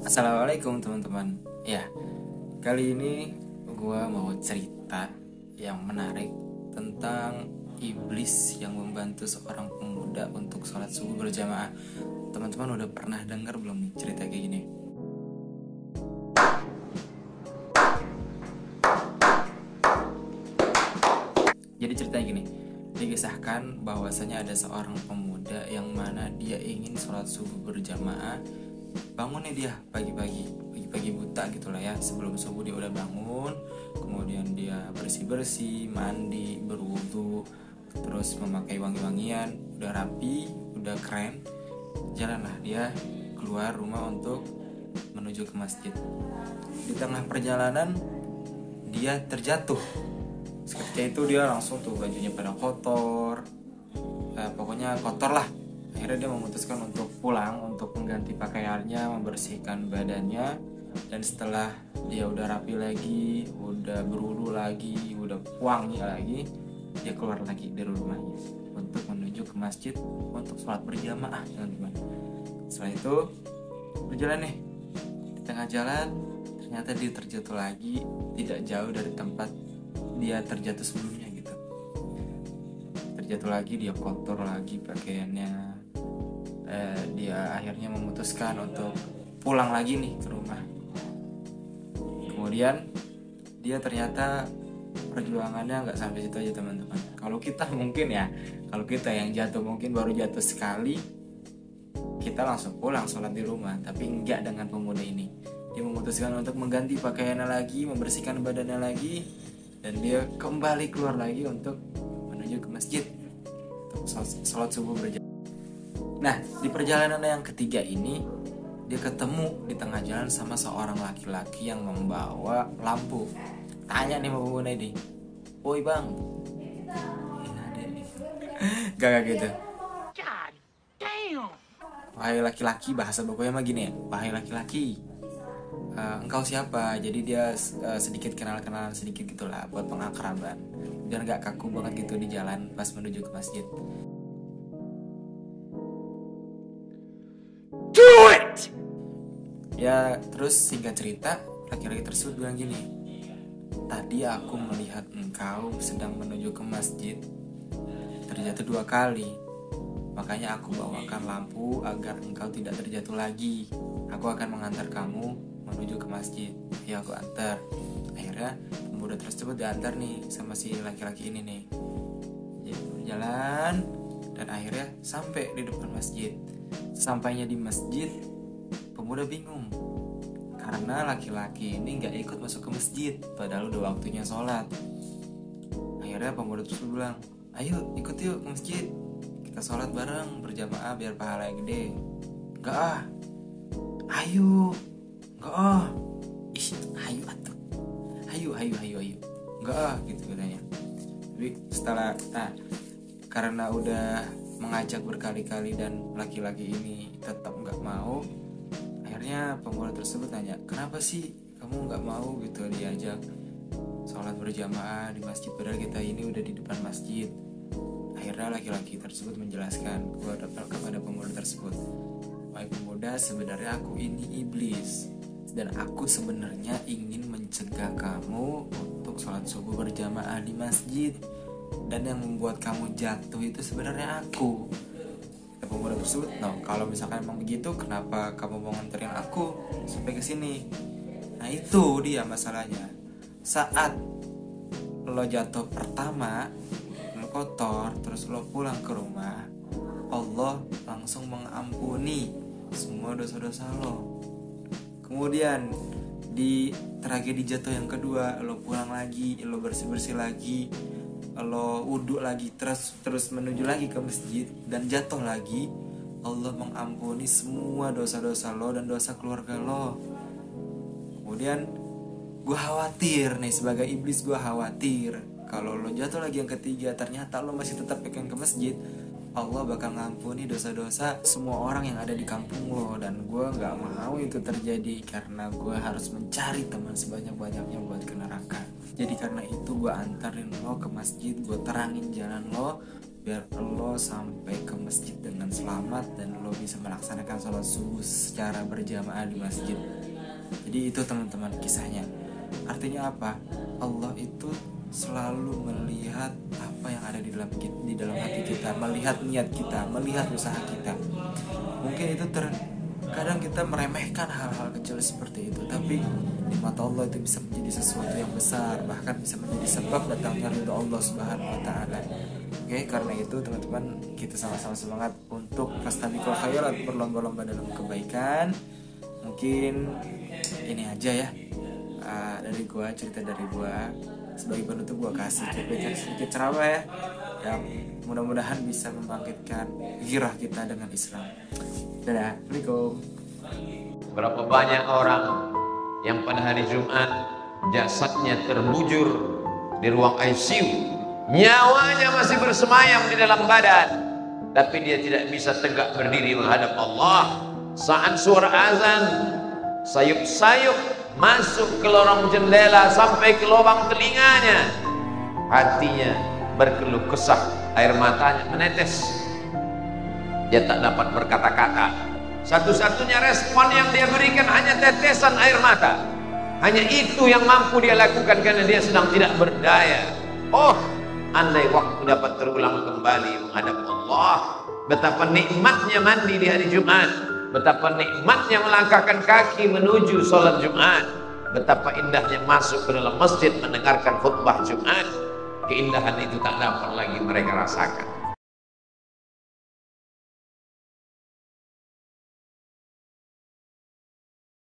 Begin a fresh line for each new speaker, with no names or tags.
Assalamualaikum teman-teman. Ya, kali ini gue mau cerita yang menarik tentang iblis yang membantu seorang pemuda untuk sholat subuh berjamaah. Teman-teman udah pernah dengar belum nih cerita kayak gini? Jadi ceritanya gini, dikisahkan bahwasanya ada seorang pemuda yang mana dia ingin sholat subuh berjamaah. Bangun nih dia pagi-pagi buta gitulah ya, sebelum subuh dia udah bangun, kemudian dia bersih-bersih, mandi, berwudu, terus memakai wangi-wangian, udah rapi, udah keren. Jalanlah dia keluar rumah untuk menuju ke masjid. Di tengah perjalanan dia terjatuh. Seketika itu dia langsung tuh bajunya pada kotor, pokoknya kotor lah. Akhirnya dia memutuskan untuk pulang, untuk mengganti pakaiannya, membersihkan badannya. Dan setelah dia udah rapi lagi, udah berwudu lagi, udah wangi lagi, dia keluar lagi dari rumahnya untuk menuju ke masjid untuk sholat berjamaah, teman-teman. Setelah itu berjalan nih, di tengah jalan ternyata dia terjatuh lagi, tidak jauh dari tempat dia terjatuh sebelumnya gitu. Terjatuh lagi, dia kotor lagi pakaiannya. Dia akhirnya memutuskan untuk pulang lagi nih ke rumah. Kemudian dia ternyata perjuangannya nggak sampai situ aja, teman-teman. Kalau kita mungkin ya, kalau kita yang jatuh mungkin baru jatuh sekali, kita langsung pulang sholat di rumah. Tapi enggak dengan pemuda ini. Dia memutuskan untuk mengganti pakaiannya lagi, membersihkan badannya lagi, dan dia kembali keluar lagi untuk menuju ke masjid untuk sholat subuh berjamaah. Nah, di perjalanan yang ketiga ini dia ketemu di tengah jalan sama seorang laki-laki yang membawa lampu. Tanya nih sama pemuda ini, "Woi bang." Gak gitu. "Wahai laki-laki," bahasa Bokonya mah gini ya, "Wahai laki-laki, engkau siapa?" Jadi dia sedikit kenal-kenalan sedikit gitulah buat pengakraban, biar gak kaku banget gitu di jalan pas menuju ke masjid. Do it! Ya, terus singkat cerita, laki-laki tersebut bilang gini, "Tadi aku melihat engkau sedang menuju ke masjid, terjatuh 2 kali. Makanya aku bawakan lampu agar engkau tidak terjatuh lagi. Aku akan mengantar kamu menuju ke masjid. Ya, aku antar." Akhirnya pemuda tersebut diantar nih sama si laki-laki ini nih. Dia berjalan dan akhirnya sampai di depan masjid. Sampainya di masjid, pemuda bingung karena laki-laki ini gak ikut masuk ke masjid, padahal udah waktunya sholat. Akhirnya pemuda tersebut bilang, "Ayo ikut yuk ke masjid, kita sholat bareng berjamaah biar pahala gede." "Gak ah." "Ayo." "Gak ah." "Ih, ayo atuh. Ayo. Gak ah," gitu katanya. Tapi setelah karena udah mengajak berkali-kali dan laki-laki ini tetap gak mau, akhirnya pemuda tersebut nanya, "Kenapa sih kamu gak mau gitu diajak sholat berjamaah di masjid, padahal kita ini udah di depan masjid?" Akhirnya laki-laki tersebut menjelaskan kepada pemuda tersebut, "Wahai pemuda, sebenarnya aku ini iblis, dan aku sebenarnya ingin mencegah kamu untuk sholat subuh berjamaah di masjid. Dan yang membuat kamu jatuh itu sebenarnya aku." Kata pemuda tersebut, "No, kalau misalkan emang begitu, kenapa kamu mau nganterin aku sampai ke sini?" Nah, itu dia masalahnya. Saat lo jatuh pertama, lo kotor, terus lo pulang ke rumah, Allah langsung mengampuni semua dosa-dosa lo. Kemudian di tragedi jatuh yang kedua, lo pulang lagi, lo bersih-bersih lagi, lo wudhu lagi, terus menuju lagi ke masjid dan jatuh lagi, Allah mengampuni semua dosa-dosa lo dan dosa keluarga lo. Kemudian gue khawatir nih, sebagai iblis gue khawatir kalau lo jatuh lagi yang ketiga, ternyata lo masih tetap pengen ke masjid, Allah bakal ngampuni dosa-dosa semua orang yang ada di kampung lo. Dan gue gak mau itu terjadi, karena gue harus mencari teman sebanyak-banyaknya buat ke neraka. Jadi karena itu gue antarin lo ke masjid, gue terangin jalan lo, biar lo sampai ke masjid dengan selamat dan lo bisa melaksanakan sholat subuh secara berjamaah di masjid. Jadi itu teman-teman kisahnya. Artinya apa? Allah itu selalu melihat apa yang ada di dalam hati kita, melihat niat kita, melihat usaha kita. Mungkin itu kadang kita meremehkan hal-hal kecil seperti itu, tapi di mata Allah itu bisa menjadi sesuatu yang besar, bahkan bisa menjadi sebab datangnya ridho Allah Subhanahu wa taala. Oke, karena itu teman-teman, kita sama-sama semangat untuk fastabiqul khairat, berlomba-lomba dalam kebaikan. Mungkin ini aja ya, dari gua, cerita dari gua. Sebagai penutup gua kasih sedikit ceramah ya, yang mudah-mudahan bisa membangkitkan gairah kita dengan Islam. Dadah, Assalamualaikum.
Berapa banyak orang yang pada hari Jumat jasadnya terbujur di ruang ICU, nyawanya masih bersemayam di dalam badan, tapi dia tidak bisa tegak berdiri menghadap Allah. Saat suara azan, sayup-sayup masuk ke lorong jendela sampai ke lubang telinganya. Hatinya berkeluh kesah, air matanya menetes. Dia tak dapat berkata-kata. Satu-satunya respon yang dia berikan hanya tetesan air mata. Hanya itu yang mampu dia lakukan karena dia sedang tidak berdaya. Oh, andai waktu dapat terulang kembali menghadap Allah, betapa nikmatnya mandi di hari Jumat, betapa nikmatnya melangkahkan kaki menuju sholat Jumat, betapa indahnya masuk ke dalam masjid mendengarkan khutbah Jumat. Keindahan itu tak dapat lagi mereka rasakan.